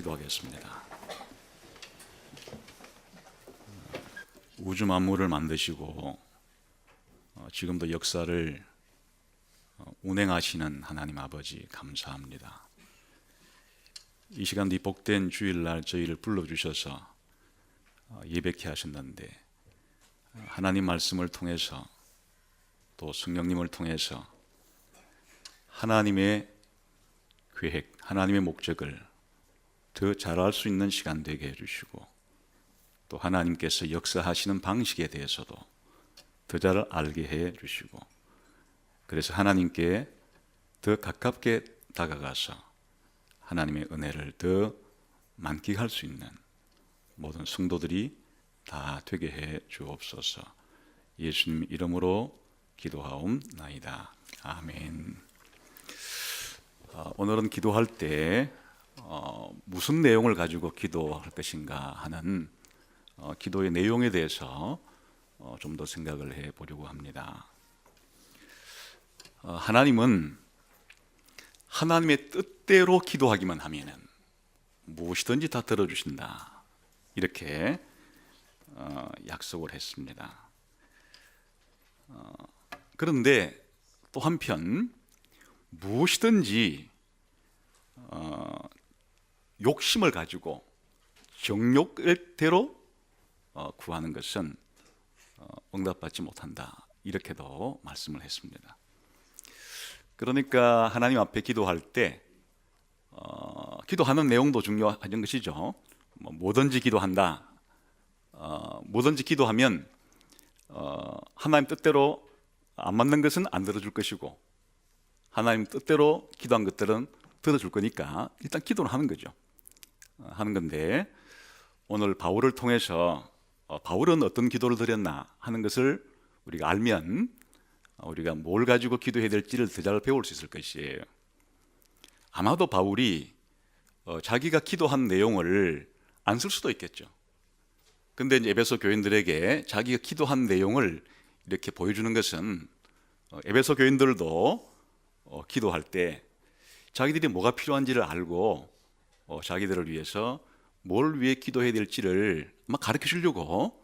기도하겠습니다. 우주 만물을 만드시고 지금도 역사를 운행하시는 하나님 아버지 감사합니다. 이 시간도 이 복된 주일날 저희를 불러주셔서 예배케 하셨는데 하나님 말씀을 통해서 또 성령님을 통해서 하나님의 계획, 하나님의 목적을 더 잘 알 수 있는 시간 되게 해주시고 또 하나님께서 역사하시는 방식에 대해서도 더 잘 알게 해주시고 그래서 하나님께 더 가깝게 다가가서 하나님의 은혜를 더 만끽할 수 있는 모든 성도들이 다 되게 해 주옵소서. 예수님 이름으로 기도하옵나이다. 아멘. 오늘은 기도할 때 무슨 내용을 가지고 기도할 것인가 하는 기도의 내용에 대해서 좀 더 생각을 해 보려고 합니다. 하나님은 하나님의 뜻대로 기도하기만 하면은 무엇이든지 다 들어주신다, 이렇게 약속을 했습니다. 그런데 또 한편 무엇이든지 욕심을 가지고 정욕대로 구하는 것은 응답받지 못한다, 이렇게도 말씀을 했습니다. 그러니까 하나님 앞에 기도할 때 기도하는 내용도 중요한 것이죠. 뭐든지 기도한다, 뭐든지 기도하면 하나님 뜻대로 안 맞는 것은 안 들어줄 것이고 하나님 뜻대로 기도한 것들은 들어줄 거니까 일단 기도를 하는 거죠. 하는 건데 오늘 바울을 통해서 바울은 어떤 기도를 드렸나 하는 것을 우리가 알면 우리가 뭘 가지고 기도해야 될지를 더 잘 배울 수 있을 것이에요. 아마도 바울이 자기가 기도한 내용을 안 쓸 수도 있겠죠. 근데 이제 에베소 교인들에게 자기가 기도한 내용을 이렇게 보여주는 것은 에베소 교인들도 기도할 때 자기들이 뭐가 필요한지를 알고 자기들을 위해서 뭘 위해 기도해야 될지를 막 가르쳐 주려고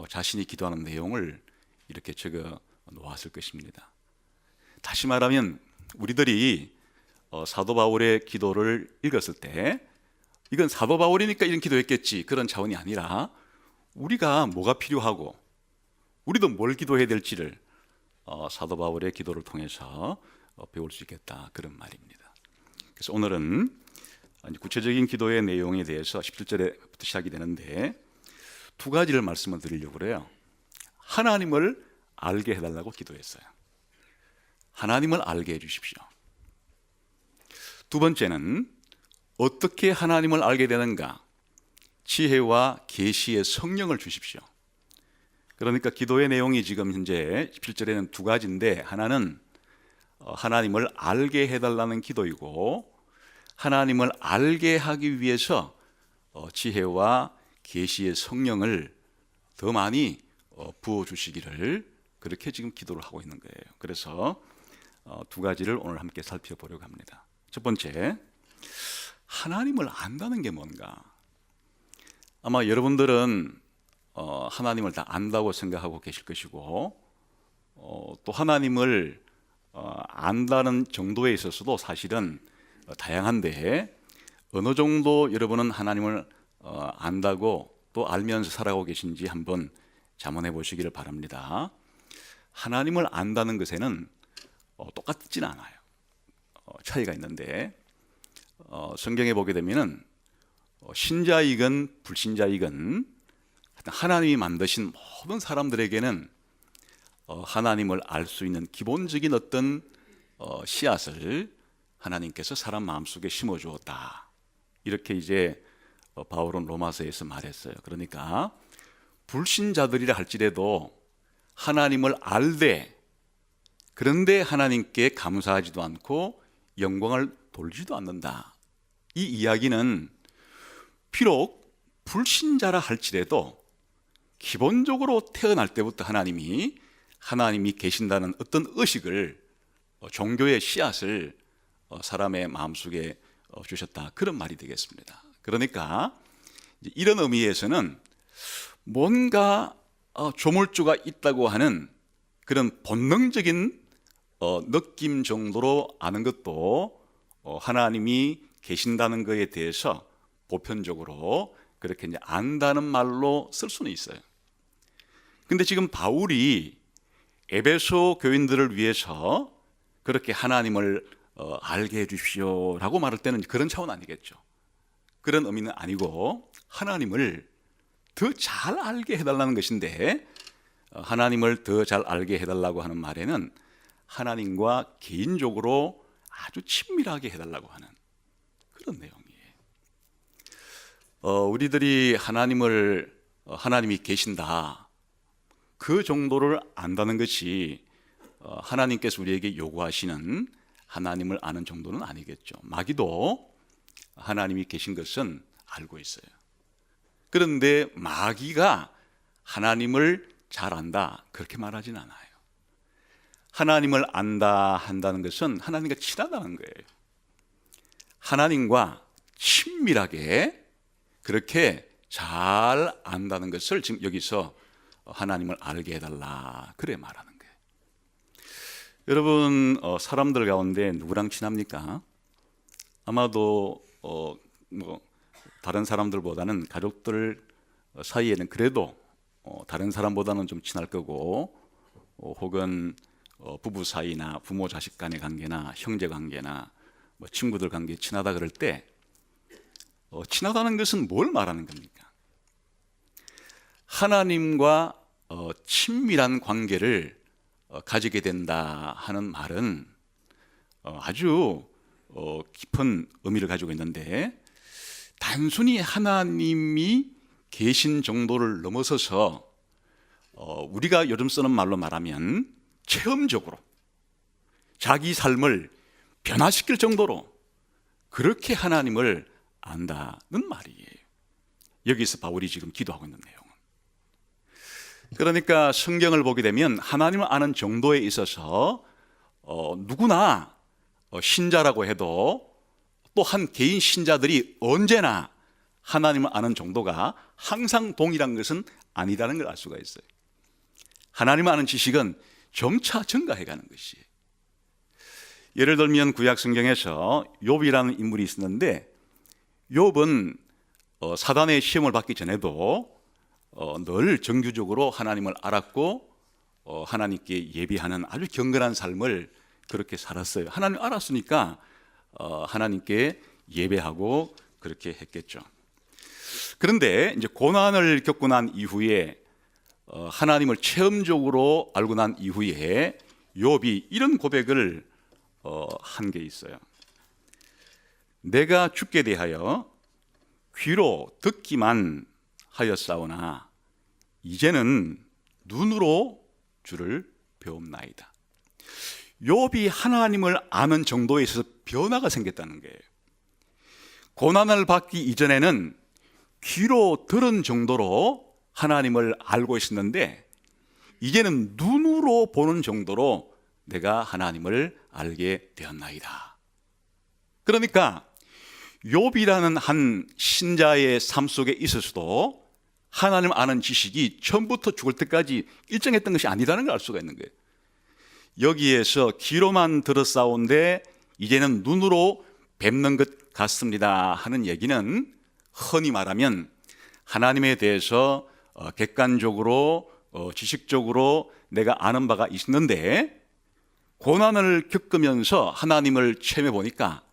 자신이 기도하는 내용을 이렇게 적어 놓았을 것입니다. 다시 말하면 우리들이 사도 바울의 기도를 읽었을 때 이건 사도 바울이니까 이런 기도했겠지, 그런 차원이 아니라 우리가 뭐가 필요하고 우리도 뭘 기도해야 될지를 사도 바울의 기도를 통해서 배울 수 있겠다, 그런 말입니다. 그래서 오늘은 구체적인 기도의 내용에 대해서 17절에부터 시작이 되는데 두 가지를 말씀을 드리려고 그래요. 하나님을 알게 해달라고 기도했어요. 하나님을 알게 해주십시오. 두 번째는 어떻게 하나님을 알게 되는가? 지혜와 계시의 성령을 주십시오. 그러니까 기도의 내용이 지금 현재 17절에는 두 가지인데 하나는 하나님을 알게 해달라는 기도이고 하나님을 알게 하기 위해서 지혜와 계시의 성령을 더 많이 부어주시기를 그렇게 지금 기도를 하고 있는 거예요. 그래서 두 가지를 오늘 함께 살펴보려고 합니다. 첫 번째, 하나님을 안다는 게 뭔가? 아마 여러분들은 하나님을 다 안다고 생각하고 계실 것이고 또 하나님을 안다는 정도에 있어서도 사실은 다양한데 어느 정도 여러분은 하나님을 안다고 또 알면서 살아가고 계신지 한번 자문해 보시기를 바랍니다. 하나님을 안다는 것에는 똑같지는 않아요. 차이가 있는데 성경에 보게 되면은 신자이건 불신자이건 하나님이 만드신 모든 사람들에게는 하나님을 알 수 있는 기본적인 어떤 씨앗을 하나님께서 사람 마음속에 심어주었다, 이렇게 이제 바울은 로마서에서 말했어요. 그러니까 불신자들이라 할지라도 하나님을 알되 그런데 하나님께 감사하지도 않고 영광을 돌리지도 않는다, 이 이야기는 비록 불신자라 할지라도 기본적으로 태어날 때부터 하나님이 계신다는 어떤 의식을, 종교의 씨앗을 사람의 마음속에 주셨다, 그런 말이 되겠습니다. 그러니까 이런 의미에서는 뭔가 조물주가 있다고 하는 그런 본능적인 느낌 정도로 아는 것도 하나님이 계신다는 것에 대해서 보편적으로 그렇게 이제 안다는 말로 쓸 수는 있어요. 근데 지금 바울이 에베소 교인들을 위해서 그렇게 하나님을 알게 해주십시오라고 말할 때는 그런 차원 아니겠죠. 그런 의미는 아니고 하나님을 더 잘 알게 해달라는 것인데, 하나님을 더 잘 알게 해달라고 하는 말에는 하나님과 개인적으로 아주 친밀하게 해달라고 하는 그런 내용이에요. 우리들이 하나님이 계신다, 그 정도를 안다는 것이 하나님께서 우리에게 요구하시는 하나님을 아는 정도는 아니겠죠. 마귀도 하나님이 계신 것은 알고 있어요. 그런데 마귀가 하나님을 잘 안다, 그렇게 말하진 않아요. 하나님을 안다 한다는 것은 하나님과 친하다는 거예요. 하나님과 친밀하게 그렇게 잘 안다는 것을 지금 여기서 하나님을 알게 해달라, 그래 말하는 거예요. 여러분, 사람들 가운데 누구랑 친합니까? 아마도 다른 사람들보다는 가족들 사이에는 그래도 다른 사람보다는 좀 친할 거고, 혹은 부부 사이나 부모 자식 간의 관계나 형제 관계나 친구들 관계 친하다 그럴 때 친하다는 것은 뭘 말하는 겁니까? 하나님과 친밀한 관계를 가지게 된다 하는 말은 아주 깊은 의미를 가지고 있는데, 단순히 하나님이 계신 정도를 넘어서서 우리가 요즘 쓰는 말로 말하면 체험적으로 자기 삶을 변화시킬 정도로 그렇게 하나님을 안다는 말이에요. 여기서 바울이 지금 기도하고 있는 내용은, 그러니까 성경을 보게 되면 하나님을 아는 정도에 있어서 누구나 신자라고 해도 또 한 개인 신자들이 언제나 하나님을 아는 정도가 항상 동일한 것은 아니라는 걸 알 수가 있어요. 하나님을 아는 지식은 점차 증가해가는 것이에요. 예를 들면 구약 성경에서 욥이라는 인물이 있었는데, 욥은 사단의 시험을 받기 전에도 늘 정규적으로 하나님을 알았고 하나님께 예비하는 아주 경건한 삶을 그렇게 살았어요. 하나님을 알았으니까 하나님께 예배하고 그렇게 했겠죠. 그런데 이제 고난을 겪고 난 이후에 하나님을 체험적으로 알고 난 이후에 욥이 이런 고백을 한 게 있어요. 내가 주께 대하여 귀로 듣기만 하였사오나 이제는 눈으로 주를 배움나이다. 욥이 하나님을 아는 정도에 있어서 변화가 생겼다는 거예요. 고난을 받기 이전에는 귀로 들은 정도로 하나님을 알고 있었는데, 이제는 눈으로 보는 정도로 내가 하나님을 알게 되었나이다. 그러니까 욥이라는 한 신자의 삶 속에 있어서도 하나님 아는 지식이 처음부터 죽을 때까지 일정했던 것이 아니라는 걸 알 수가 있는 거예요. 여기에서 귀로만 들었사온데 이제는 눈으로 뵙는 것 같습니다 하는 얘기는 흔히 말하면 하나님에 대해서 객관적으로 지식적으로 내가 아는 바가 있는데, 고난을 겪으면서 하나님을 체험해 보니까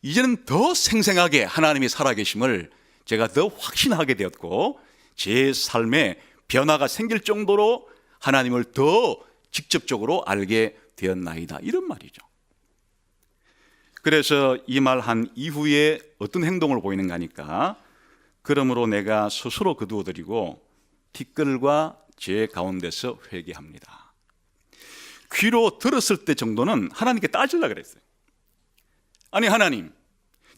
이제는 더 생생하게 하나님이 살아계심을 제가 더 확신하게 되었고, 제 삶에 변화가 생길 정도로 하나님을 더 직접적으로 알게 되었나이다, 이런 말이죠. 그래서 이 말 한 이후에 어떤 행동을 보이는가 하니까, 그러므로 내가 스스로 거두어드리고 티끌과 제 가운데서 회개합니다. 귀로 들었을 때 정도는 하나님께 따지려고 그랬어요. 아니 하나님,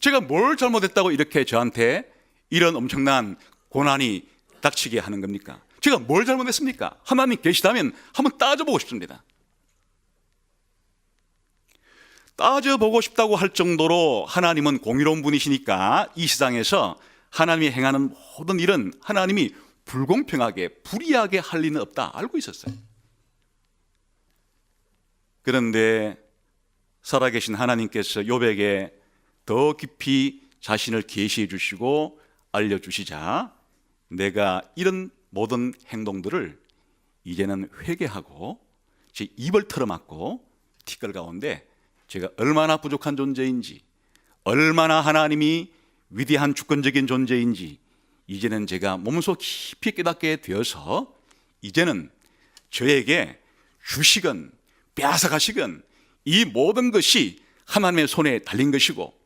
제가 뭘 잘못했다고 이렇게 저한테 이런 엄청난 고난이 닥치게 하는 겁니까? 제가 뭘 잘못했습니까? 하나님 계시다면 한번 따져보고 싶습니다. 따져보고 싶다고 할 정도로 하나님은 공의로운 분이시니까 이 세상에서 하나님이 행하는 모든 일은 하나님이 불공평하게 불이하게 할 리는 없다 알고 있었어요. 그런데 살아계신 하나님께서 욥에게 더 깊이 자신을 계시해 주시고 알려주시자 내가 이런 모든 행동들을 이제는 회개하고 제 입을 털어막고 티끌 가운데 제가 얼마나 부족한 존재인지, 얼마나 하나님이 위대한 주권적인 존재인지 이제는 제가 몸소 깊이 깨닫게 되어서 이제는 저에게 주시건 빼앗아가시건 이 모든 것이 하나님의 손에 달린 것이고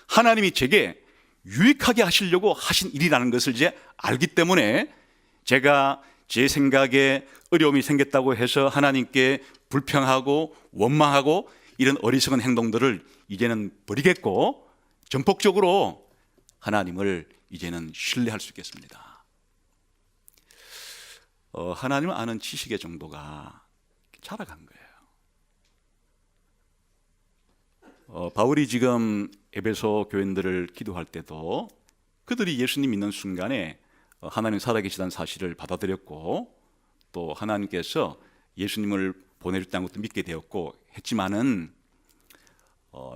하나님이 제게 유익하게 하시려고 하신 일이라는 것을 이제 알기 때문에 제가 제 생각에 어려움이 생겼다고 해서 하나님께 불평하고 원망하고 이런 어리석은 행동들을 이제는 버리겠고 전폭적으로 하나님을 이제는 신뢰할 수 있겠습니다. 하나님을 아는 지식의 정도가 자라간 거예요. 바울이 지금 에베소 교인들을 기도할 때도 그들이 예수님 믿는 순간에 하나님 살아계시다는 사실을 받아들였고 또 하나님께서 예수님을 보내셨다는 것도 믿게 되었고 했지만은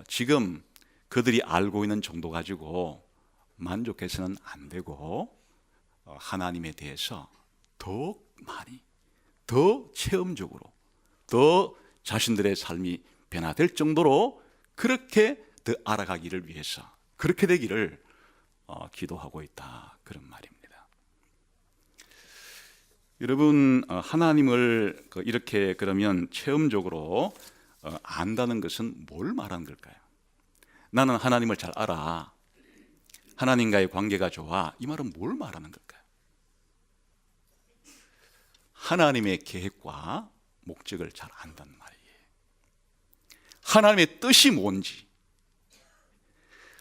지금 그들이 알고 있는 정도 가지고 만족해서는 안 되고 하나님에 대해서 더 많이 더 체험적으로 더 자신들의 삶이 변화될 정도로 그렇게 더 알아가기를 위해서 그렇게 되기를 기도하고 있다 그런 말입니다. 여러분 하나님을 이렇게 그러면 체험적으로 안다는 것은 뭘 말하는 걸까요? 나는 하나님을 잘 알아. 하나님과의 관계가 좋아. 이 말은 뭘 말하는 걸까요? 하나님의 계획과 목적을 잘 안다는 말이에요. 하나님의 뜻이 뭔지,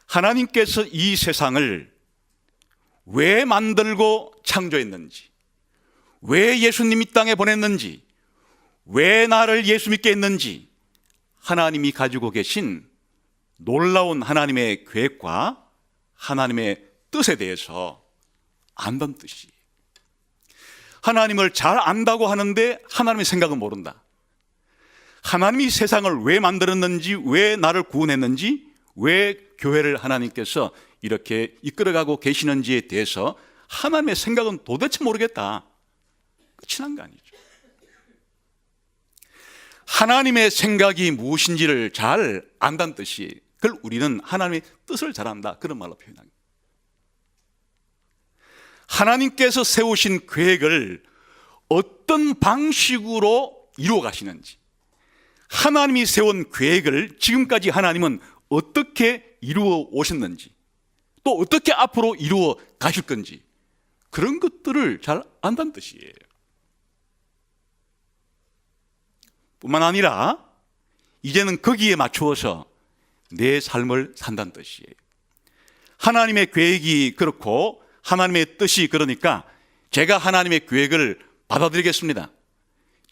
하나님께서 이 세상을 왜 만들고 창조했는지, 왜 예수님 이 땅에 보냈는지, 왜 나를 예수 믿게 했는지 하나님이 가지고 계신 놀라운 하나님의 계획과 하나님의 뜻에 대해서 안다는 뜻이에요. 하나님을 잘 안다고 하는데 하나님의 생각은 모른다. 하나님이 세상을 왜 만들었는지, 왜 나를 구원했는지, 왜 교회를 하나님께서 이렇게 이끌어가고 계시는지에 대해서 하나님의 생각은 도대체 모르겠다. 끝이 난 거 아니죠. 하나님의 생각이 무엇인지를 잘 안다는 뜻이 그걸 우리는 하나님의 뜻을 잘 안다 그런 말로 표현합니다. 하나님께서 세우신 계획을 어떤 방식으로 이루어 가시는지, 하나님이 세운 계획을 지금까지 하나님은 어떻게 이루어 오셨는지, 또 어떻게 앞으로 이루어 가실 건지 그런 것들을 잘 안다는 뜻이에요. 뿐만 아니라 이제는 거기에 맞추어서 내 삶을 산다는 뜻이에요. 하나님의 계획이 그렇고 하나님의 뜻이 그러니까 제가 하나님의 계획을 받아들이겠습니다.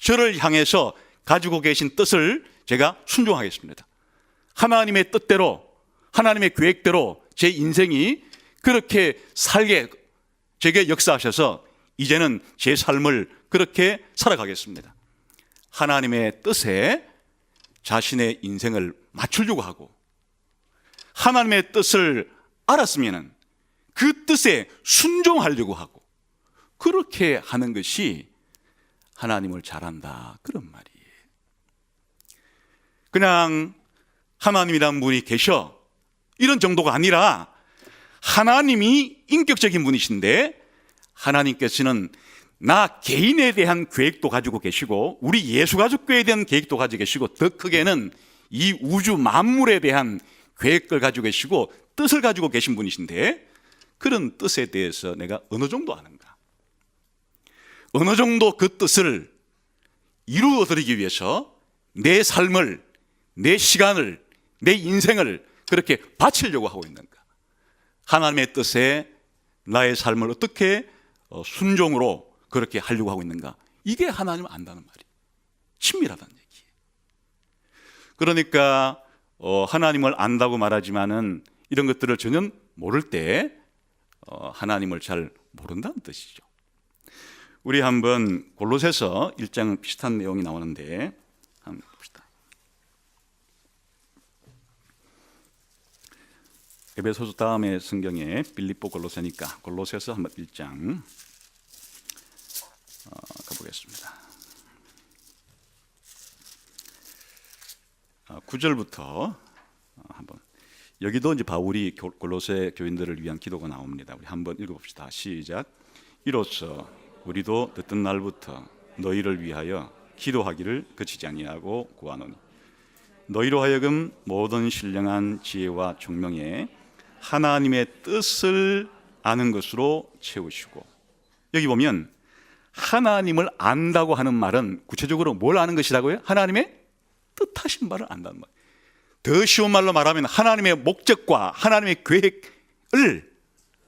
저를 향해서 가지고 계신 뜻을 제가 순종하겠습니다. 하나님의 뜻대로, 하나님의 계획대로 제 인생이 그렇게 살게 제게 역사하셔서 이제는 제 삶을 그렇게 살아가겠습니다. 하나님의 뜻에 자신의 인생을 맞추려고 하고 하나님의 뜻을 알았으면 그 뜻에 순종하려고 하고 그렇게 하는 것이 하나님을 잘한다 그런 말이에요. 그냥 하나님이란 분이 계셔 이런 정도가 아니라 하나님이 인격적인 분이신데 하나님께서는 나 개인에 대한 계획도 가지고 계시고 우리 예수가족교회에 대한 계획도 가지고 계시고 더 크게는 이 우주 만물에 대한 계획을 가지고 계시고 뜻을 가지고 계신 분이신데 그런 뜻에 대해서 내가 어느 정도 아는가, 어느 정도 그 뜻을 이루어 드리기 위해서 내 삶을, 내 시간을, 내 인생을 그렇게 바치려고 하고 있는가, 하나님의 뜻에 나의 삶을 어떻게 순종으로 그렇게 하려고 하고 있는가, 이게 하나님을 안다는 말이에요. 친밀하다는 얘기예요. 그러니까 하나님을 안다고 말하지만은 이런 것들을 전혀 모를 때 하나님을 잘 모른다는 뜻이죠. 우리 한번 골로새서 1장 비슷한 내용이 나오는데 한번 봅시다. 에베소서 다음에 성경에 빌립보 골로새니까 골로새서 한번 1장 가보겠습니다. 9절부터 한번 여기도 이제 바울이 골로새 교인들을 위한 기도가 나옵니다. 우리 한번 읽어봅시다. 시작. 이로써 우리도 듣던 날부터 너희를 위하여 기도하기를 그치지 아니하고 구하노니 너희로 하여금 모든 신령한 지혜와 총명에 하나님의 뜻을 아는 것으로 채우시고, 여기 보면 하나님을 안다고 하는 말은 구체적으로 뭘 아는 것이라고요? 하나님의 뜻하신 바를 안다는 말. 더 쉬운 말로 말하면 하나님의 목적과 하나님의 계획을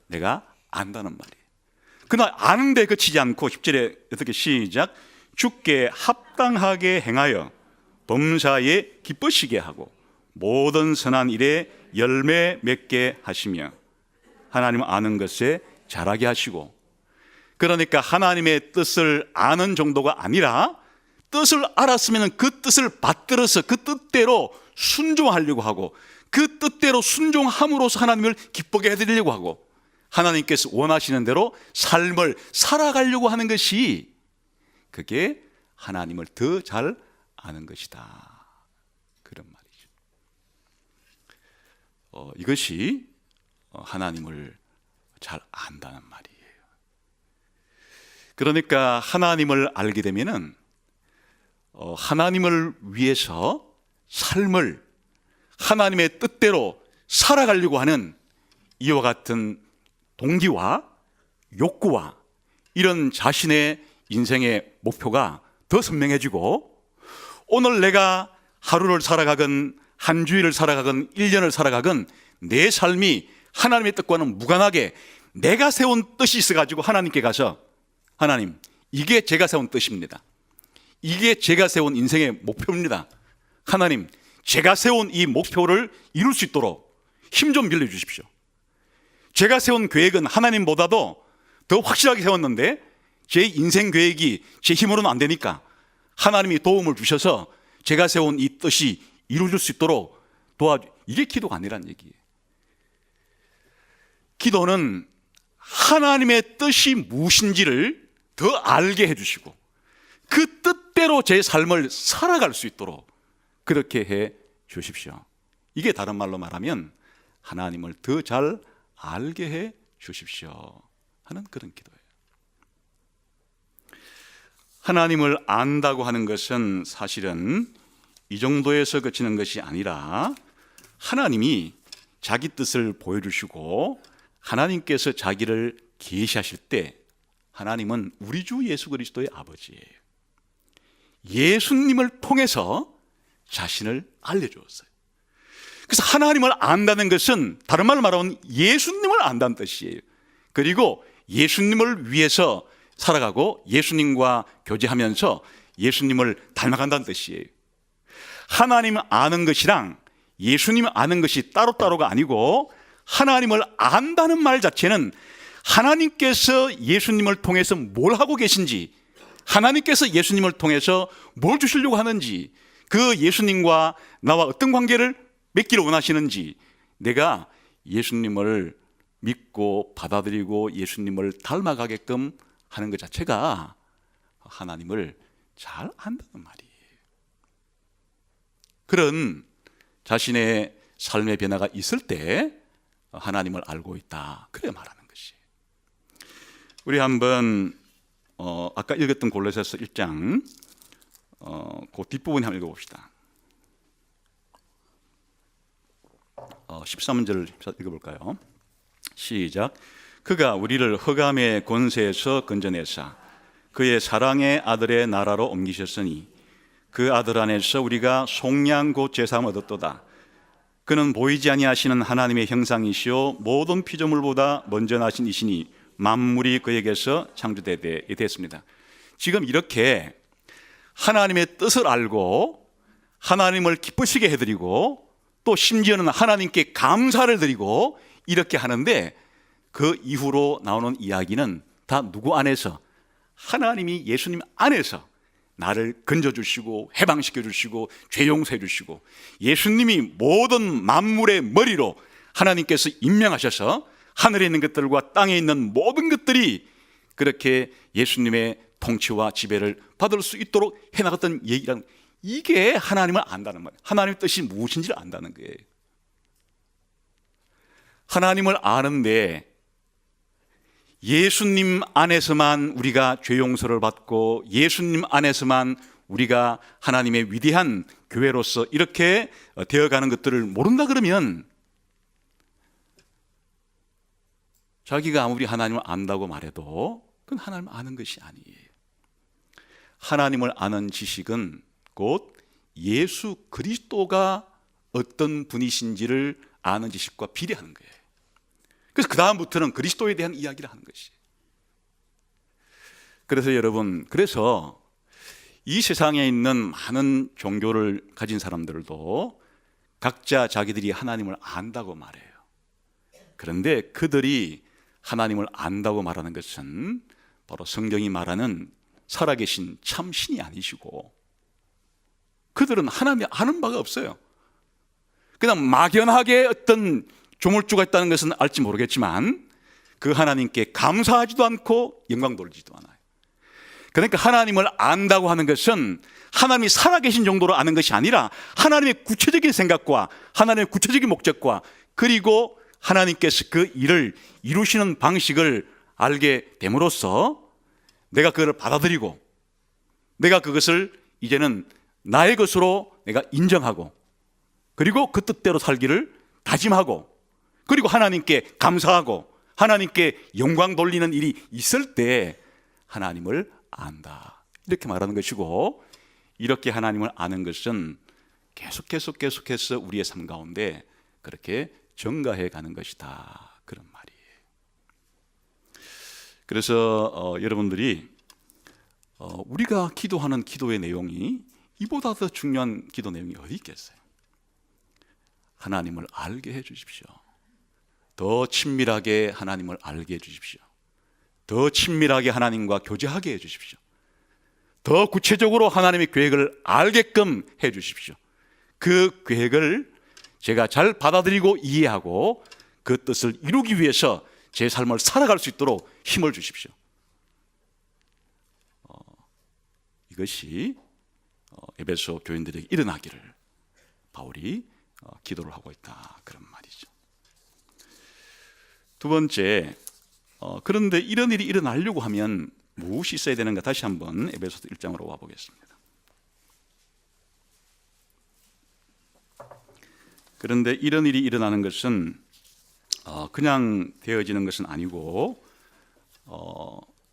내가 안다는 말이에요. 그러나 아는데 그치지 않고 10절에 어떻게 시작. 주께 합당하게 행하여 범사에 기쁘시게 하고 모든 선한 일에 열매 맺게 하시며 하나님 아는 것에 잘하게 하시고, 그러니까 하나님의 뜻을 아는 정도가 아니라 뜻을 알았으면 그 뜻을 받들어서 그 뜻대로 순종하려고 하고 그 뜻대로 순종함으로써 하나님을 기쁘게 해드리려고 하고 하나님께서 원하시는 대로 삶을 살아가려고 하는 것이, 그게 하나님을 더 잘 아는 것이다, 그런 말이죠. 이것이 하나님을 잘 안다는 말이에요. 그러니까 하나님을 알게 되면은 하나님을 위해서 삶을 하나님의 뜻대로 살아가려고 하는 이와 같은 동기와 욕구와 이런 자신의 인생의 목표가 더 선명해지고, 오늘 내가 하루를 살아가건 한 주일을 살아가건 1년을 살아가건 내 삶이 하나님의 뜻과는 무관하게 내가 세운 뜻이 있어가지고 하나님께 가서, 하나님, 이게 제가 세운 뜻입니다. 이게 제가 세운 인생의 목표입니다. 하나님, 제가 세운 이 목표를 이룰 수 있도록 힘 좀 빌려주십시오. 제가 세운 계획은 하나님보다도 더 확실하게 세웠는데 제 인생 계획이 제 힘으로는 안 되니까 하나님이 도움을 주셔서 제가 세운 이 뜻이 이루어질 수 있도록 도와주. 이게 기도가 아니란 얘기예요. 기도는 하나님의 뜻이 무엇인지를 더 알게 해주시고 그 뜻대로 제 삶을 살아갈 수 있도록 그렇게 해 주십시오. 이게 다른 말로 말하면 하나님을 더 잘 알게 해 주십시오 하는 그런 기도예요. 하나님을 안다고 하는 것은 사실은 이 정도에서 그치는 것이 아니라 하나님이 자기 뜻을 보여주시고 하나님께서 자기를 계시하실 때, 하나님은 우리 주 예수 그리스도의 아버지예요. 예수님을 통해서 자신을 알려주었어요. 그래서 하나님을 안다는 것은 다른 말로 말하면 예수님을 안다는 뜻이에요. 그리고 예수님을 위해서 살아가고 예수님과 교제하면서 예수님을 닮아간다는 뜻이에요. 하나님 아는 것이랑 예수님 아는 것이 따로따로가 아니고, 하나님을 안다는 말 자체는 하나님께서 예수님을 통해서 뭘 하고 계신지, 하나님께서 예수님을 통해서 뭘 주시려고 하는지, 그 예수님과 나와 어떤 관계를 맺기를 원하시는지, 내가 예수님을 믿고 받아들이고 예수님을 닮아가게끔 하는 것 자체가 하나님을 잘 안다는 말이에요. 그런 자신의 삶의 변화가 있을 때 하나님을 알고 있다, 그래 말하는 것이에요. 우리 한번 아까 읽었던 골로새서 1장 그 뒷부분 한번 읽어봅시다. 13절을 읽어볼까요? 시작. 그가 우리를 흑암의 권세에서 건져내사 그의 사랑의 아들의 나라로 옮기셨으니 그 아들 안에서 우리가 속량 곧 제사함 얻었도다. 그는 보이지 아니하시는 하나님의 형상이시오 모든 피조물보다 먼저 나신 이시니 만물이 그에게서 창조되되 됐습니다. 지금 이렇게 하나님의 뜻을 알고 하나님을 기쁘시게 해드리고 또 심지어는 하나님께 감사를 드리고 이렇게 하는데, 그 이후로 나오는 이야기는 다 누구 안에서? 하나님이 예수님 안에서 나를 건져주시고 해방시켜주시고 죄 용서해주시고, 예수님이 모든 만물의 머리로 하나님께서 임명하셔서 하늘에 있는 것들과 땅에 있는 모든 것들이 그렇게 예수님의 통치와 지배를 받을 수 있도록 해나갔던 얘기란, 이게 하나님을 안다는 말이에요. 하나님의 뜻이 무엇인지를 안다는 거예요. 하나님을 아는데 예수님 안에서만 우리가 죄 용서를 받고 예수님 안에서만 우리가 하나님의 위대한 교회로서 이렇게 되어가는 것들을 모른다 그러면, 자기가 아무리 하나님을 안다고 말해도 그건 하나님을 아는 것이 아니에요. 하나님을 아는 지식은 곧 예수 그리스도가 어떤 분이신지를 아는 지식과 비례하는 거예요. 그래서 그 다음부터는 그리스도에 대한 이야기를 하는 것이에요. 그래서 여러분, 그래서 이 세상에 있는 많은 종교를 가진 사람들도 각자 자기들이 하나님을 안다고 말해요. 그런데 그들이 하나님을 안다고 말하는 것은 바로 성경이 말하는 살아계신 참신이 아니시고, 그들은 하나님이 아는 바가 없어요. 그냥 막연하게 어떤 조물주가 있다는 것은 알지 모르겠지만 그 하나님께 감사하지도 않고 영광 돌리지도 않아요. 그러니까 하나님을 안다고 하는 것은 하나님이 살아계신 정도로 아는 것이 아니라 하나님의 구체적인 생각과 하나님의 구체적인 목적과, 그리고 하나님께서 그 일을 이루시는 방식을 알게 됨으로써 내가 그것을 받아들이고, 내가 그것을 이제는 나의 것으로 내가 인정하고, 그리고 그 뜻대로 살기를 다짐하고, 그리고 하나님께 감사하고 하나님께 영광 돌리는 일이 있을 때 하나님을 안다, 이렇게 말하는 것이고, 이렇게 하나님을 아는 것은 계속해서 우리의 삶 가운데 그렇게 증가해 가는 것이다, 그런 말이에요. 그래서 여러분들이 우리가 기도하는 기도의 내용이 이보다 더 중요한 기도 내용이 어디 있겠어요? 하나님을 알게 해 주십시오. 더 친밀하게 하나님을 알게 해 주십시오. 더 친밀하게 하나님과 교제하게 해 주십시오. 더 구체적으로 하나님의 계획을 알게끔 해 주십시오. 그 계획을 제가 잘 받아들이고 이해하고 그 뜻을 이루기 위해서 제 삶을 살아갈 수 있도록 힘을 주십시오. 이것이 에베소 교인들에게 일어나기를 바울이 기도를 하고 있다, 그런 말이죠. 두 번째, 그런데 이런 일이 일어나려고 하면 무엇이 있어야 되는가? 다시 한번 에베소서 1장으로 와보겠습니다. 그런데 이런 일이 일어나는 것은 그냥 되어지는 것은 아니고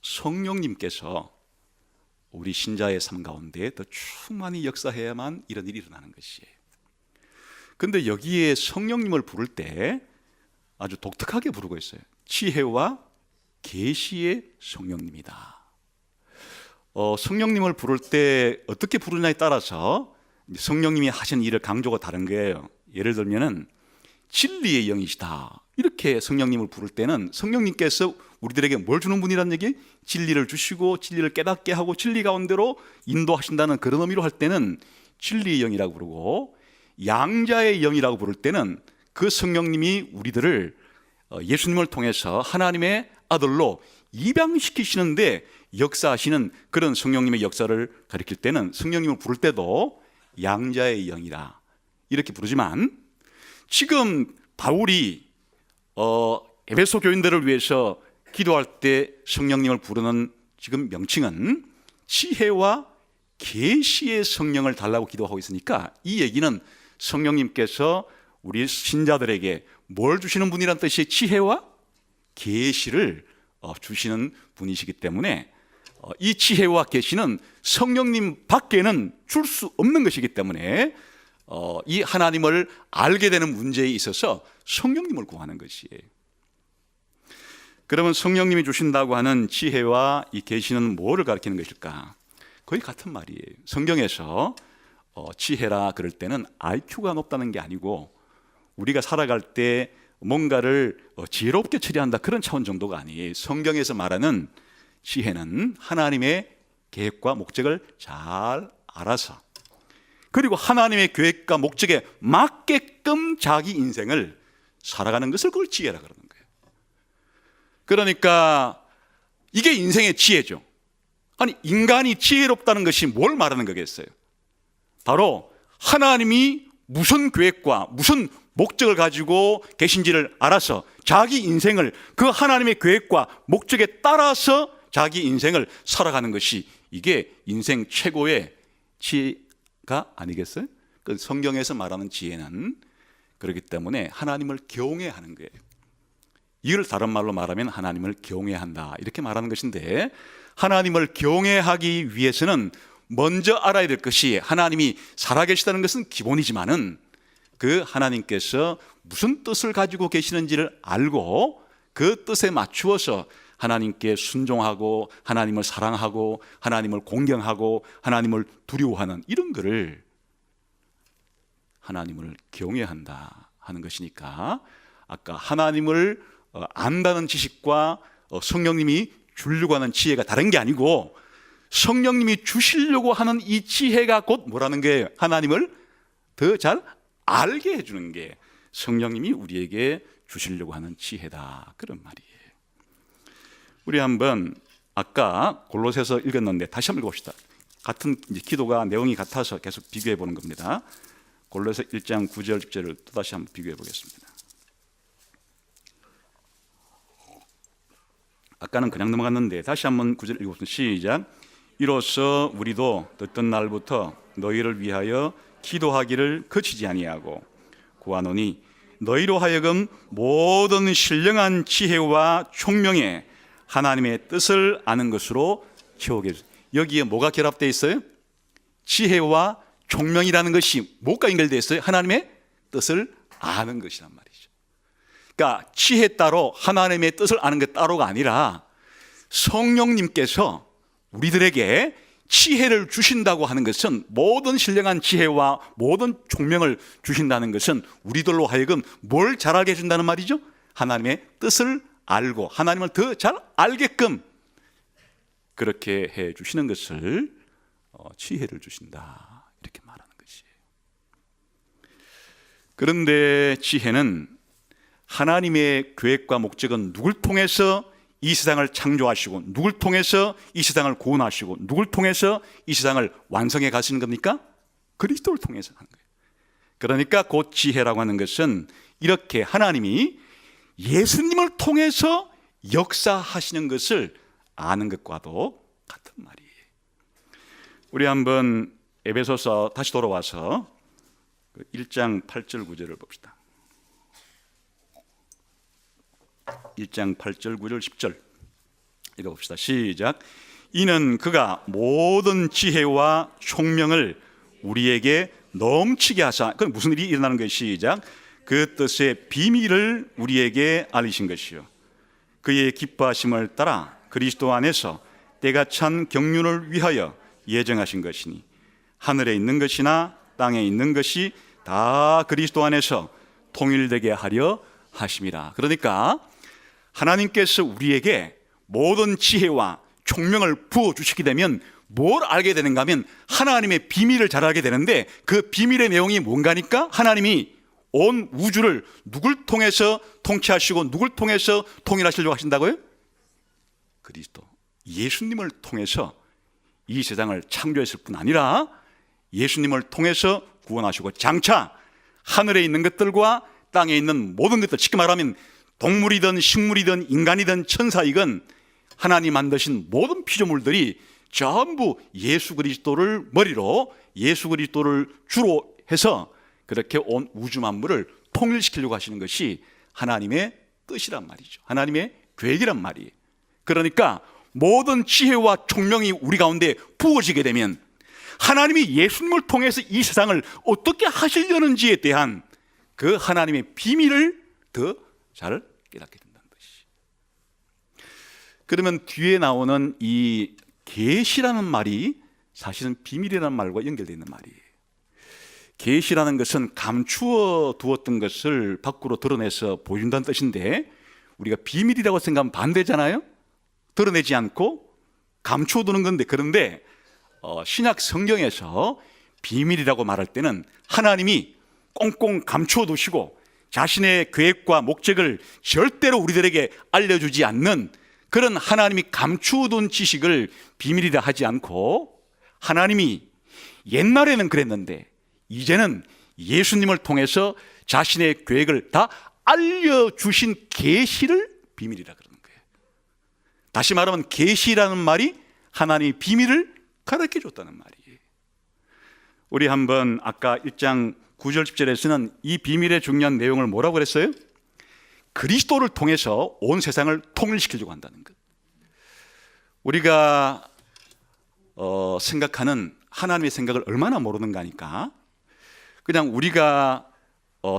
성령님께서 우리 신자의 삶 가운데 더 충만히 역사해야만 이런 일이 일어나는 것이에요. 그런데 여기에 성령님을 부를 때 아주 독특하게 부르고 있어요. 지혜와 계시의 성령님이다. 성령님을 부를 때 어떻게 부르냐에 따라서 성령님이 하신 일을 강조가 다른 거예요. 예를 들면은 진리의 영이시다, 이렇게 성령님을 부를 때는 성령님께서 우리들에게 뭘 주는 분이라는 얘기? 진리를 주시고 진리를 깨닫게 하고 진리 가운데로 인도하신다는 그런 의미로 할 때는 진리의 영이라고 부르고, 양자의 영이라고 부를 때는 그 성령님이 우리들을 예수님을 통해서 하나님의 아들로 입양시키시는데 역사하시는 그런 성령님의 역사를 가리킬 때는, 성령님을 부를 때도 양자의 영이라 이렇게 부르지만, 지금 바울이 에베소 교인들을 위해서 기도할 때 성령님을 부르는 지금 명칭은 지혜와 계시의 성령을 달라고 기도하고 있으니까, 이 얘기는 성령님께서 우리 신자들에게 뭘 주시는 분이란 뜻이 지혜와 계시를 주시는 분이시기 때문에 이 지혜와 계시는 성령님 밖에는 줄 수 없는 것이기 때문에 이 하나님을 알게 되는 문제에 있어서 성령님을 구하는 것이에요. 그러면 성령님이 주신다고 하는 지혜와 이 계시는 뭐를 가리키는 것일까? 거의 같은 말이에요. 성경에서 지혜라 그럴 때는 IQ가 높다는 게 아니고 우리가 살아갈 때 뭔가를 지혜롭게 처리한다 그런 차원 정도가 아니에요. 성경에서 말하는 지혜는 하나님의 계획과 목적을 잘 알아서, 그리고 하나님의 계획과 목적에 맞게끔 자기 인생을 살아가는 것을 그걸 지혜라 그러는 거예요. 그러니까 이게 인생의 지혜죠. 아니, 인간이 지혜롭다는 것이 뭘 말하는 거겠어요? 바로 하나님이 무슨 계획과 무슨 목적을 가지고 계신지를 알아서 자기 인생을 그 하나님의 계획과 목적에 따라서 자기 인생을 살아가는 것이, 이게 인생 최고의 지혜가 아니겠어요? 그 성경에서 말하는 지혜는 그렇기 때문에 하나님을 경외하는 거예요. 이걸 다른 말로 말하면 하나님을 경외한다 이렇게 말하는 것인데, 하나님을 경외하기 위해서는 먼저 알아야 될 것이 하나님이 살아계시다는 것은 기본이지만은 그 하나님께서 무슨 뜻을 가지고 계시는지를 알고 그 뜻에 맞추어서 하나님께 순종하고 하나님을 사랑하고 하나님을 공경하고 하나님을 두려워하는 이런 거를 하나님을 경외한다 하는 것이니까, 아까 하나님을 안다는 지식과 성령님이 주려고 하는 지혜가 다른 게 아니고, 성령님이 주시려고 하는 이 지혜가 곧 뭐라는 게, 하나님을 더 잘 알게 해주는 게 성령님이 우리에게 주시려고 하는 지혜다 그런 말이에요. 우리 한번 아까 골로새서 읽었는데 다시 한번 읽어봅시다. 같은 기도가 내용이 같아서 계속 비교해 보는 겁니다. 골로새 1장 9절 10절을 또다시 한번 비교해 보겠습니다. 아까는 그냥 넘어갔는데 다시 한번 9절 읽어보겠습니다. 시작. 이로써 우리도 듣던 날부터 너희를 위하여 기도하기를 그치지 아니하고 구하노니 너희로 하여금 모든 신령한 지혜와 총명에 하나님의 뜻을 아는 것으로 채우게 해주세요. 여기에 뭐가 결합되어 있어요? 지혜와 총명이라는 것이 뭐가 연결되어 있어요? 하나님의 뜻을 아는 것이란 말이죠. 그러니까 지혜 따로 하나님의 뜻을 아는 것 따로가 아니라 성령님께서 우리들에게 지혜를 주신다고 하는 것은, 모든 신령한 지혜와 모든 총명을 주신다는 것은 우리들로 하여금 뭘 잘 알게 해준다는 말이죠? 하나님의 뜻을 알고 하나님을 더 잘 알게끔 그렇게 해 주시는 것을 지혜를 주신다 이렇게 말하는 것이에요. 그런데 지혜는 하나님의 계획과 목적은 누굴 통해서 이 세상을 창조하시고 누굴 통해서 이 세상을 구원하시고 누굴 통해서 이 세상을 완성해 가시는 겁니까? 그리스도를 통해서 하는 거예요. 그러니까 곧 지혜라고 하는 것은 이렇게 하나님이 예수님을 통해서 역사하시는 것을 아는 것과도 같은 말이에요. 우리 한번 에베소서 다시 돌아와서 1장 8절 9절을 봅시다. 1장 8절 9절 10절 읽어봅시다. 시작. 이는 그가 모든 지혜와 총명을 우리에게 넘치게 하사, 그건 무슨 일이 일어나는 것이, 시작. 그 뜻의 비밀을 우리에게 알리신 것이요 그의 기뻐하심을 따라 그리스도 안에서 때가 찬 경륜을 위하여 예정하신 것이니 하늘에 있는 것이나 땅에 있는 것이 다 그리스도 안에서 통일되게 하려 하심이라. 그러니까 하나님께서 우리에게 모든 지혜와 총명을 부어주시게 되면 뭘 알게 되는가 하면 하나님의 비밀을 잘 알게 되는데, 그 비밀의 내용이 뭔가니까 하나님이 온 우주를 누굴 통해서 통치하시고 누굴 통해서 통일하시려고 하신다고요? 그리스도 예수님을 통해서 이 세상을 창조했을 뿐 아니라 예수님을 통해서 구원하시고, 장차 하늘에 있는 것들과 땅에 있는 모든 것들, 쉽게 말하면 동물이든 식물이든 인간이든 천사이건 하나님 만드신 모든 피조물들이 전부 예수 그리스도를 머리로, 예수 그리스도를 주로 해서 그렇게 온 우주 만물을 통일시키려고 하시는 것이 하나님의 뜻이란 말이죠. 하나님의 계획이란 말이에요. 그러니까 모든 지혜와 총명이 우리 가운데 부어지게 되면 하나님이 예수님을 통해서 이 세상을 어떻게 하시려는지에 대한 그 하나님의 비밀을 더 잘 깨닫게 된다는 것이. 그러면 뒤에 나오는 이 계시라는 말이 사실은 비밀이라는 말과 연결되어 있는 말이에요. 계시라는 것은 감추어 두었던 것을 밖으로 드러내서 보여준다는 뜻인데, 우리가 비밀이라고 생각하면 반대잖아요. 드러내지 않고 감추어 두는 건데, 그런데 신약 성경에서 비밀이라고 말할 때는 하나님이 꽁꽁 감추어 두시고 자신의 계획과 목적을 절대로 우리들에게 알려주지 않는 그런 하나님이 감추어 둔 지식을 비밀이라 하지 않고, 하나님이 옛날에는 그랬는데 이제는 예수님을 통해서 자신의 계획을 다 알려주신 계시를 비밀이라 그러는 거예요. 다시 말하면 계시라는 말이 하나님의 비밀을 가르쳐 줬다는 말이에요. 우리 한번 아까 1장 9절 10절에서는 이 비밀의 중요한 내용을 뭐라고 그랬어요? 그리스도를 통해서 온 세상을 통일시키려고 한다는 것. 우리가 생각하는 하나님의 생각을 얼마나 모르는가 하니까, 그냥 우리가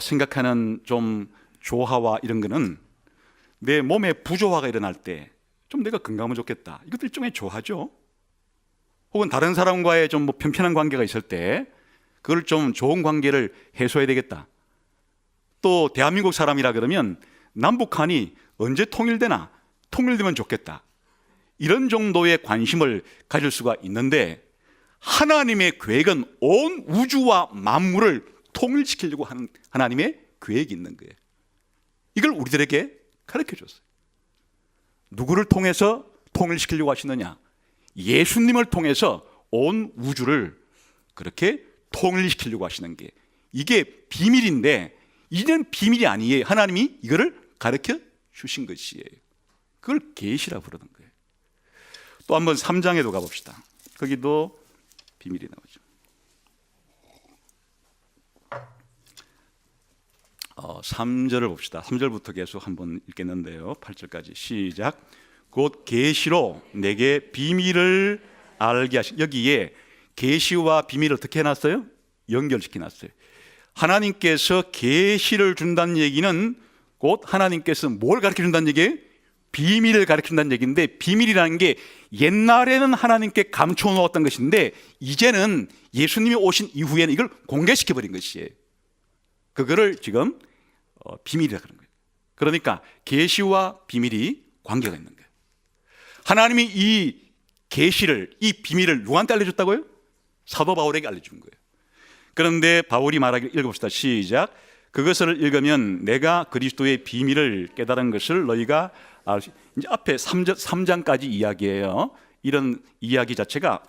생각하는 좀 조화와 이런 거는 내 몸에 부조화가 일어날 때 좀 내가 건강하면 좋겠다, 이것도 일종의 조화죠. 혹은 다른 사람과의 좀 뭐 편편한 관계가 있을 때 그걸 좀 좋은 관계를 해소해야 되겠다. 또 대한민국 사람이라 그러면 남북한이 언제 통일되나, 통일되면 좋겠다, 이런 정도의 관심을 가질 수가 있는데, 하나님의 계획은 온 우주와 만물을 통일시키려고 하는 하나님의 계획이 있는 거예요. 이걸 우리들에게 가르쳐 줬어요. 누구를 통해서 통일시키려고 하시느냐? 예수님을 통해서 온 우주를 그렇게 통일시키려고 하시는 게, 이게 비밀인데 이제는 비밀이 아니에요. 하나님이 이거를 가르쳐 주신 것이에요. 그걸 계시라고 부르는 거예요. 또 한번 3장에도 가봅시다. 거기도 비밀이 나오죠. 3절을 봅시다. 3절부터 계속 한번 읽겠는데요. 8절까지 시작. 곧 계시로 내게 비밀을 알게 하신, 여기에 계시와 비밀을 어떻게 해놨어요? 연결시켜놨어요. 하나님께서 계시를 준다는 얘기는 곧 하나님께서 뭘 가르쳐준다는 얘기예요? 비밀을 가르쳐준다는 얘기인데, 비밀이라는 게 옛날에는 하나님께 감춰 놓았던 것인데 이제는 예수님이 오신 이후에는 이걸 공개시켜버린 것이에요. 그거를 지금 비밀이라고 하는 거예요. 그러니까 계시와 비밀이 관계가 있는 거예요. 하나님이 이 계시를, 이 비밀을 누구한테 알려줬다고요? 사도 바울에게 알려준 거예요. 그런데 바울이 말하기를, 읽어봅시다. 시작. 그것을 읽으면 내가 그리스도의 비밀을 깨달은 것을 너희가 알 수. 이제 앞에 3장까지 이야기예요. 이런 이야기 자체가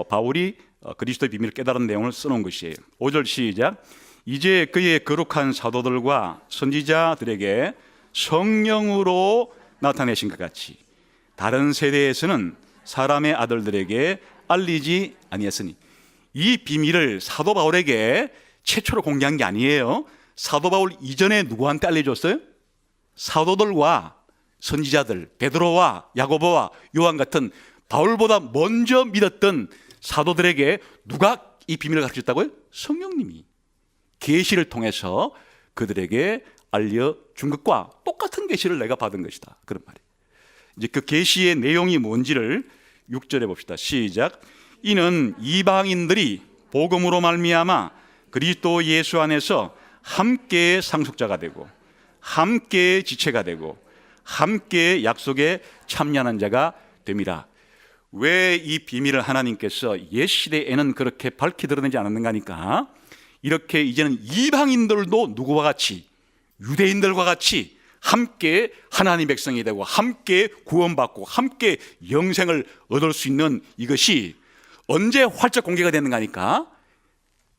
바울이 그리스도의 비밀을 깨달은 내용을 써놓은 것이에요. 5절 시작. 이제 그의 거룩한 사도들과 선지자들에게 성령으로 나타내신 것 같이 다른 세대에서는 사람의 아들들에게 알리지 아니했으니. 이 비밀을 사도 바울에게 최초로 공개한 게 아니에요. 사도 바울 이전에 누구한테 알려줬어요? 사도들과 선지자들, 베드로와 야고보와 요한 같은 바울보다 먼저 믿었던 사도들에게 누가 이 비밀을 가르쳤다고요? 성령님이 계시를 통해서 그들에게 알려준 것과 똑같은 계시를 내가 받은 것이다, 그런 말이에요. 이제 그 계시의 내용이 뭔지를 6절에 봅시다. 시작. 이는 이방인들이 복음으로 말미암아 그리스도 예수 안에서 함께 상속자가 되고 함께 지체가 되고 함께 약속에 참여하는 자가 됩니다. 왜 이 비밀을 하나님께서 옛 시대에는 그렇게 밝히 드러내지 않았는가 하니까, 이렇게 이제는 이방인들도 누구와 같이, 유대인들과 같이 함께 하나님 백성이 되고 함께 구원받고 함께 영생을 얻을 수 있는 이것이 언제 활짝 공개가 되는가 하니까,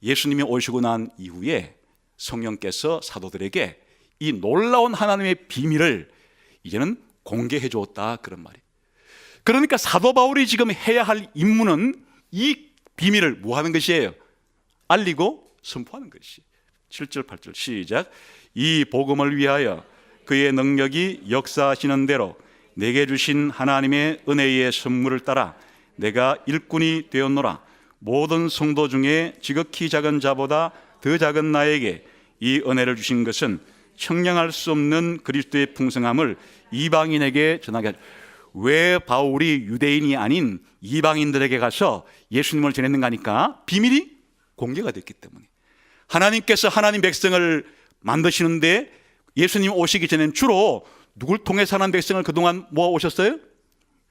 예수님이 오시고 난 이후에 성령께서 사도들에게 이 놀라운 하나님의 비밀을 이제는 공개해 주었다, 그런 말이에요. 그러니까 사도 바울이 지금 해야 할 임무는 이 비밀을 뭐 하는 것이에요? 알리고 선포하는 것이. 7절 8절 시작. 이 복음을 위하여 그의 능력이 역사하시는 대로 내게 주신 하나님의 은혜의 선물을 따라 내가 일꾼이 되었노라. 모든 성도 중에 지극히 작은 자보다 더 작은 나에게 이 은혜를 주신 것은 청량할 수 없는 그리스도의 풍성함을 이방인에게 전하게 하죠. 왜 바울이 유대인이 아닌 이방인들에게 가서 예수님을 전했는가 하니까 비밀이 공개가 됐기 때문에. 하나님께서 하나님 백성을 만드시는데 예수님 오시기 전에는 주로 누굴 통해서 하나님 백성을 그동안 모아 오셨어요?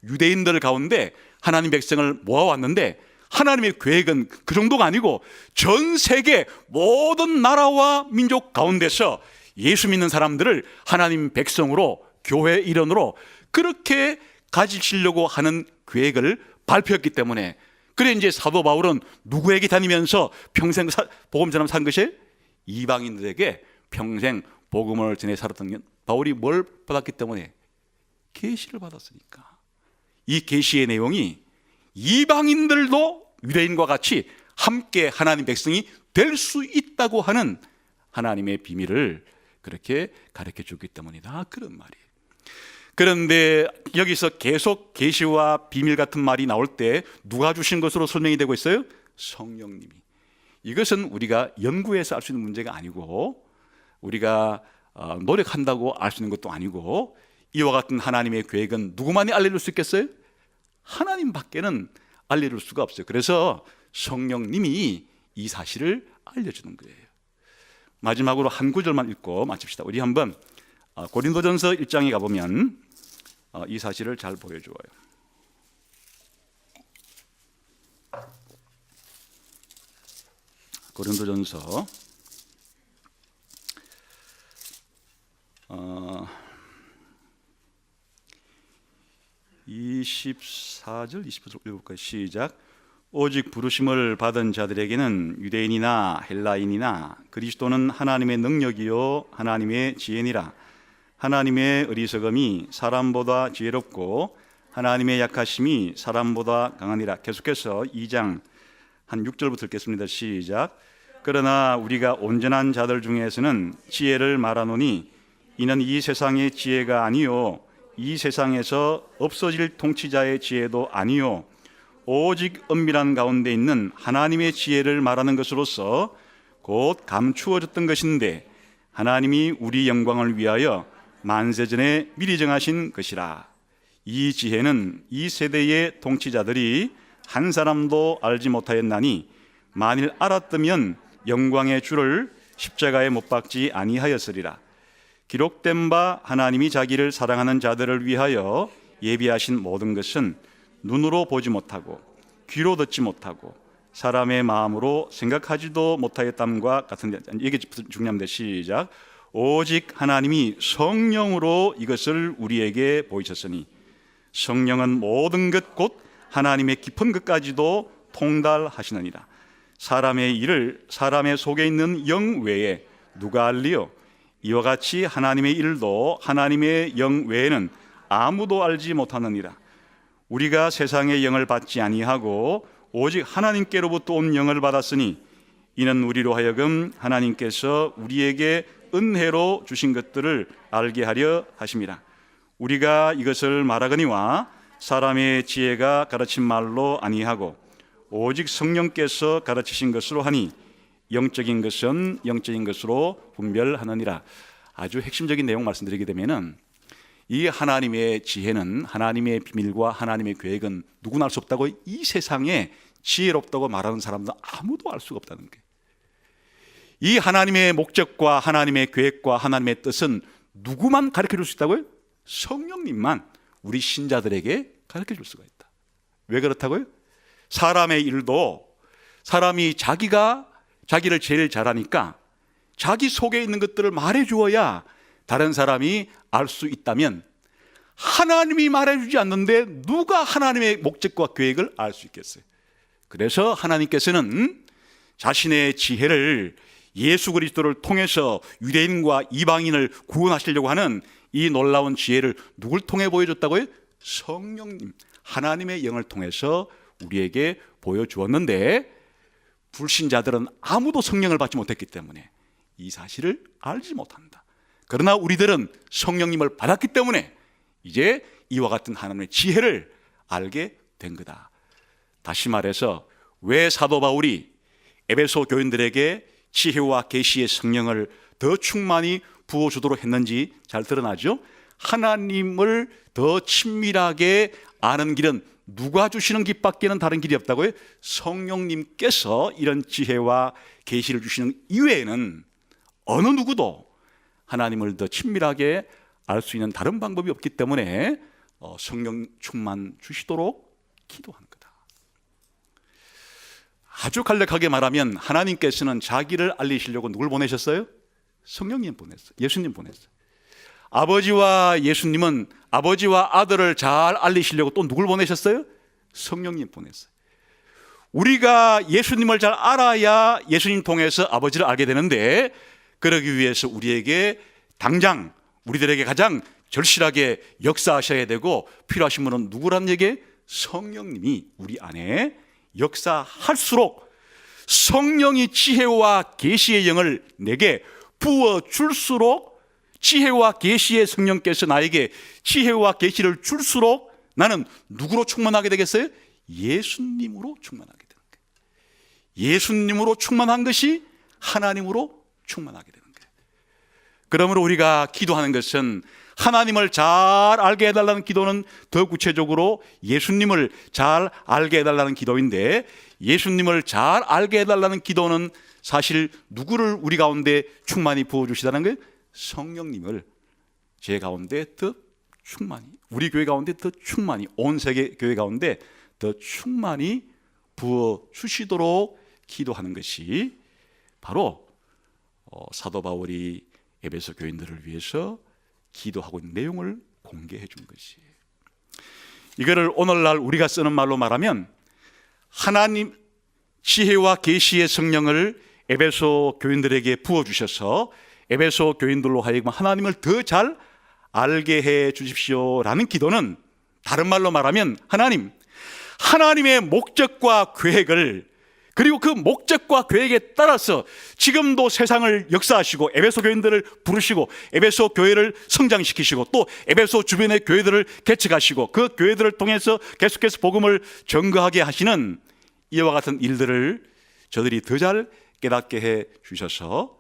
유대인들 가운데 하나님 백성을 모아왔는데 하나님의 계획은 그 정도가 아니고 전 세계 모든 나라와 민족 가운데서 예수 믿는 사람들을 하나님 백성으로, 교회 일원으로 그렇게 가지시려고 하는 계획을 발표했기 때문에, 그래 이제 사도 바울은 누구에게 다니면서 평생 복음 전함 산 것이에요? 이방인들에게 평생 복음을 전해 살았던 바울이 뭘 받았기 때문에? 계시를 받았으니까. 이 계시의 내용이 이방인들도 유대인과 같이 함께 하나님 백성이 될 수 있다고 하는 하나님의 비밀을 그렇게 가르쳐 주기 때문이다, 그런 말이에요. 그런데 여기서 계속 계시와 비밀 같은 말이 나올 때 누가 주신 것으로 설명이 되고 있어요? 성령님이. 이것은 우리가 연구해서 알 수 있는 문제가 아니고, 우리가 노력한다고 알 수 있는 것도 아니고, 이와 같은 하나님의 계획은 누구만이 알려줄 수 있겠어요? 하나님 밖에는 알려줄 수가 없어요. 그래서 성령님이 이 사실을 알려주는 거예요. 마지막으로 한 구절만 읽고 마칩시다. 우리 한번 고린도전서 1장에 가보면 이 사실을 잘 보여줘요. 고린도전서 24절 25절 읽어볼까요? 시작. 오직 부르심을 받은 자들에게는 유대인이나 헬라인이나 그리스도는 하나님의 능력이요 하나님의 지혜니라. 하나님의 어리석음이 사람보다 지혜롭고 하나님의 약하심이 사람보다 강하니라. 계속해서 2장 한 6절부터 읽겠습니다. 시작. 그러나 우리가 온전한 자들 중에서는 지혜를 말하노니 이는 이 세상의 지혜가 아니요 이 세상에서 없어질 통치자의 지혜도 아니요 오직 은밀한 가운데 있는 하나님의 지혜를 말하는 것으로서 곧 감추어졌던 것인데 하나님이 우리 영광을 위하여 만세전에 미리 정하신 것이라. 이 지혜는 이 세대의 통치자들이 한 사람도 알지 못하였나니 만일 알았다면 영광의 주를 십자가에 못 박지 아니하였으리라. 기록된 바 하나님이 자기를 사랑하는 자들을 위하여 예비하신 모든 것은 눈으로 보지 못하고 귀로 듣지 못하고 사람의 마음으로 생각하지도 못하였담과 같은데, 이게 중요합니다. 시작. 오직 하나님이 성령으로 이것을 우리에게 보이셨으니 성령은 모든 것 곧 하나님의 깊은 것까지도 통달하시느니라. 사람의 일을 사람의 속에 있는 영 외에 누가 알리요? 이와 같이 하나님의 일도 하나님의 영 외에는 아무도 알지 못하느니라. 우리가 세상의 영을 받지 아니하고 오직 하나님께로부터 온 영을 받았으니 이는 우리로 하여금 하나님께서 우리에게 은혜로 주신 것들을 알게 하려 하심이라. 우리가 이것을 말하거니와 사람의 지혜가 가르친 말로 아니하고 오직 성령께서 가르치신 것으로 하니 영적인 것은 영적인 것으로 분별하느니라. 아주 핵심적인 내용 말씀드리게 되면은 이 하나님의 지혜는, 하나님의 비밀과 하나님의 계획은 누구나 알 수 없다고, 이 세상에 지혜롭다고 말하는 사람도 아무도 알 수가 없다는 거예요. 이 하나님의 목적과 하나님의 계획과 하나님의 뜻은 누구만 가르쳐 줄 수 있다고요? 성령님만 우리 신자들에게 가르쳐 줄 수가 있다. 왜 그렇다고요? 사람의 일도 사람이 자기를 제일 잘하니까 자기 속에 있는 것들을 말해 주어야 다른 사람이 알 수 있다면, 하나님이 말해주지 않는데 누가 하나님의 목적과 계획을 알 수 있겠어요? 그래서 하나님께서는 자신의 지혜를 예수 그리스도를 통해서 유대인과 이방인을 구원하시려고 하는 이 놀라운 지혜를 누굴 통해 보여줬다고요? 성령님, 하나님의 영을 통해서 우리에게 보여주었는데 불신자들은 아무도 성령을 받지 못했기 때문에 이 사실을 알지 못한다. 그러나 우리들은 성령님을 받았기 때문에 이제 이와 같은 하나님의 지혜를 알게 된 거다. 다시 말해서 왜 사도 바울이 에베소 교인들에게 지혜와 계시의 성령을 더 충만히 부어주도록 했는지 잘 드러나죠. 하나님을 더 친밀하게 아는 길은 누가 주시는 길밖에는 다른 길이 없다고요? 성령님께서 이런 지혜와 계시를 주시는 이외에는 어느 누구도 하나님을 더 친밀하게 알 수 있는 다른 방법이 없기 때문에 성령 충만 주시도록 기도하는 거다. 아주 간략하게 말하면 하나님께서는 자기를 알리시려고 누굴 보내셨어요? 성령님 보냈어요. 예수님 보냈어요. 아버지와 예수님은 아버지와 아들을 잘 알리시려고 또 누굴 보내셨어요? 성령님 보냈어요. 우리가 예수님을 잘 알아야 예수님 통해서 아버지를 알게 되는데, 그러기 위해서 우리에게 당장 우리들에게 가장 절실하게 역사하셔야 되고 필요하신 분은 누구란 얘기예요? 성령님이 우리 안에 역사할수록 성령이 지혜와 계시의 영을 내게 부어줄수록, 지혜와 계시의 성령께서 나에게 지혜와 계시를 줄수록 나는 누구로 충만하게 되겠어요? 예수님으로 충만하게 되는 거예요. 예수님으로 충만한 것이 하나님으로 충만하게 되는 거예요. 그러므로 우리가 기도하는 것은 하나님을 잘 알게 해달라는 기도는 더 구체적으로 예수님을 잘 알게 해달라는 기도인데, 예수님을 잘 알게 해달라는 기도는 사실 누구를 우리 가운데 충만히 부어주시다는 거예요? 성령님을 제 가운데 더 충만히, 우리 교회 가운데 더 충만히, 온 세계 교회 가운데 더 충만히 부어주시도록 기도하는 것이 바로 사도 바울이 에베소 교인들을 위해서 기도하고 있는 내용을 공개해 준 것이에요. 이거를 오늘날 우리가 쓰는 말로 말하면 하나님 지혜와 계시의 성령을 에베소 교인들에게 부어주셔서 에베소 교인들로 하여금 하나님을 더 잘 알게 해 주십시오라는 기도는, 다른 말로 말하면 하나님의 목적과 계획을, 그리고 그 목적과 계획에 따라서 지금도 세상을 역사하시고 에베소 교인들을 부르시고 에베소 교회를 성장시키시고 또 에베소 주변의 교회들을 개척하시고 그 교회들을 통해서 계속해서 복음을 전거하게 하시는 이와 같은 일들을 저들이 더 잘 깨닫게 해 주셔서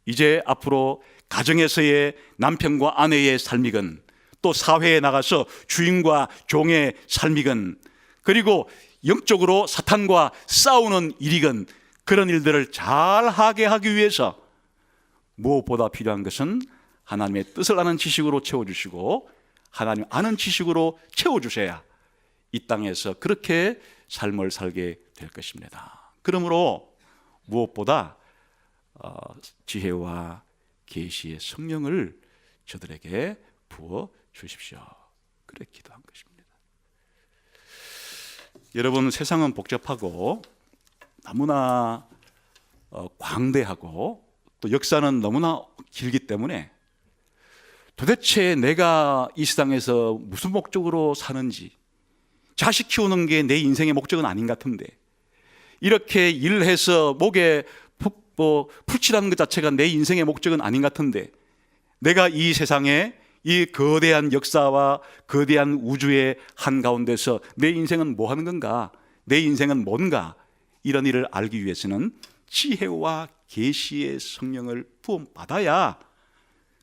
이제 앞으로 가정에서의 남편과 아내의 삶이건, 또 사회에 나가서 주인과 종의 삶이건, 그리고 영적으로 사탄과 싸우는 일이건, 그런 일들을 잘하게 하기 위해서 무엇보다 필요한 것은 하나님의 뜻을 아는 지식으로 채워주시고 하나님 아는 지식으로 채워주셔야 이 땅에서 그렇게 삶을 살게 될 것입니다. 그러므로 무엇보다 지혜와 계시의 성령을 저들에게 부어 주십시오. 그래 기도한 것입니다. 여러분, 세상은 복잡하고 너무나 광대하고 또 역사는 너무나 길기 때문에 도대체 내가 이 세상에서 무슨 목적으로 사는지, 자식 키우는 게 내 인생의 목적은 아닌 것 같은데, 이렇게 일해서 목에 풀칠하는 것 자체가 내 인생의 목적은 아닌 것 같은데, 내가 이 세상에 이 거대한 역사와 거대한 우주의 한가운데서 내 인생은 뭐 하는 건가, 내 인생은 뭔가, 이런 일을 알기 위해서는 지혜와 계시의 성령을 부음받아야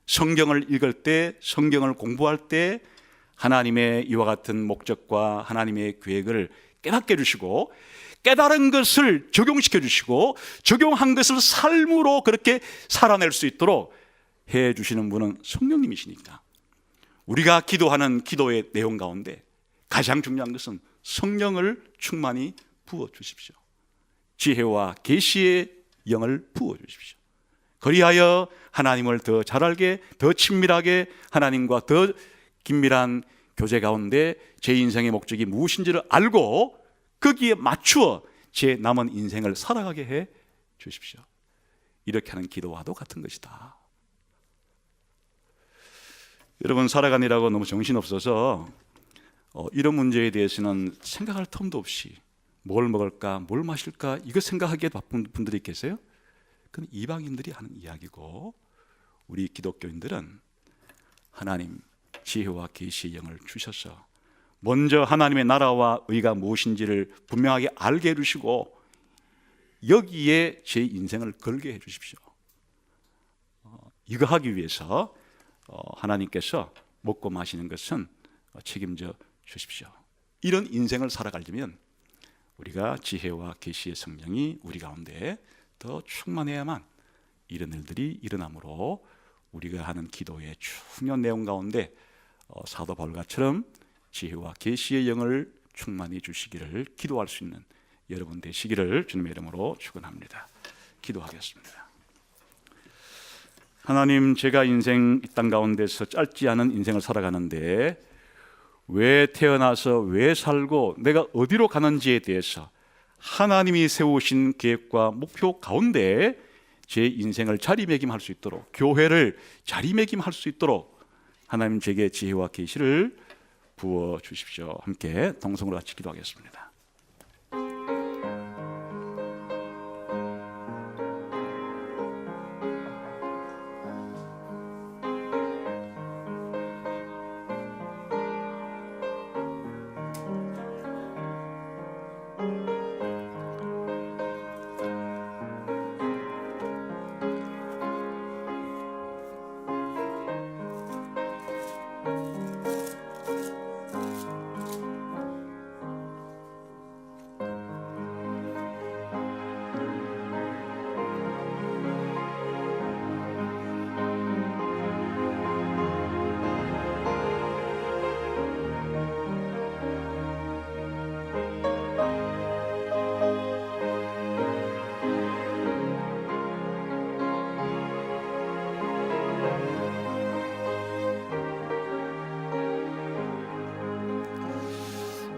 성경을 읽을 때, 성경을 공부할 때 하나님의 이와 같은 목적과 하나님의 계획을 깨닫게 해주시고, 깨달은 것을 적용시켜 주시고 적용한 것을 삶으로 그렇게 살아낼 수 있도록 해 주시는 분은 성령님이시니까, 우리가 기도하는 기도의 내용 가운데 가장 중요한 것은 성령을 충만히 부어 주십시오. 지혜와 계시의 영을 부어 주십시오. 그리하여 하나님을 더 잘 알게, 더 친밀하게 하나님과 더 긴밀한 교제 가운데 제 인생의 목적이 무엇인지를 알고 거기에 맞추어 제 남은 인생을 살아가게 해 주십시오. 이렇게 하는 기도와도 같은 것이다. 여러분, 살아가느라고 너무 정신없어서 이런 문제에 대해서는 생각할 틈도 없이 뭘 먹을까, 뭘 마실까 이거 생각하기에 바쁜 분들이 계세요. 그건 이방인들이 하는 이야기고, 우리 기독교인들은 하나님 지혜와 계시의 영을 주셔서 먼저 하나님의 나라와 의가 무엇인지를 분명하게 알게 해주시고 여기에 제 인생을 걸게 해주십시오. 이거 하기 위해서 하나님께서 먹고 마시는 것은 책임져 주십시오. 이런 인생을 살아가려면 우리가 지혜와 계시의 성령이 우리 가운데 더 충만해야만 이런 일들이 일어나므로 우리가 하는 기도의 중요한 내용 가운데 사도 바울과처럼 지혜와 계시의 영을 충만히 주시기를 기도할 수 있는 여러분 되시기를 주님의 이름으로 축원합니다. 기도하겠습니다. 하나님, 제가 인생 이 땅 가운데서 짧지 않은 인생을 살아가는데 왜 태어나서 왜 살고 내가 어디로 가는지에 대해서 하나님이 세우신 계획과 목표 가운데 제 인생을 자리매김할 수 있도록, 교회를 자리매김할 수 있도록 하나님 제게 지혜와 계시를 부어 주십시오. 함께 동성으로 같이 기도하겠습니다.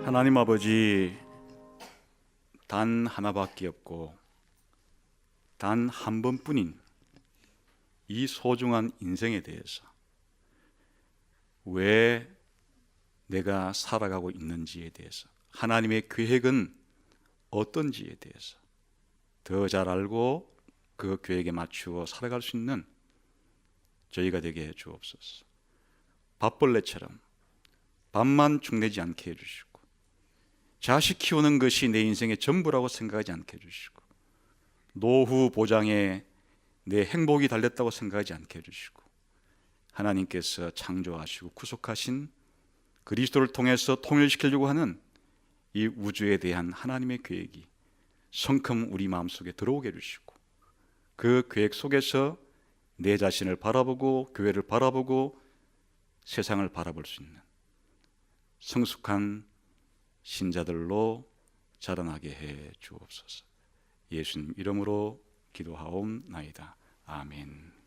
하나님 아버지, 단 하나밖에 없고 단 한 번뿐인 이 소중한 인생에 대해서 왜 내가 살아가고 있는지에 대해서, 하나님의 계획은 어떤지에 대해서 더 잘 알고 그 계획에 맞추어 살아갈 수 있는 저희가 되게 해 주옵소서. 밥벌레처럼 밥만 축내지 않게 해주시고, 자식 키우는 것이 내 인생의 전부라고 생각하지 않게 해주시고, 노후 보장에 내 행복이 달렸다고 생각하지 않게 해주시고, 하나님께서 창조하시고 구속하신 그리스도를 통해서 통일시키려고 하는 이 우주에 대한 하나님의 계획이 성큼 우리 마음속에 들어오게 해주시고, 그 계획 속에서 내 자신을 바라보고 교회를 바라보고 세상을 바라볼 수 있는 성숙한 신자들로 자라나게 해 주옵소서. 예수님 이름으로 기도하옵나이다. 아멘.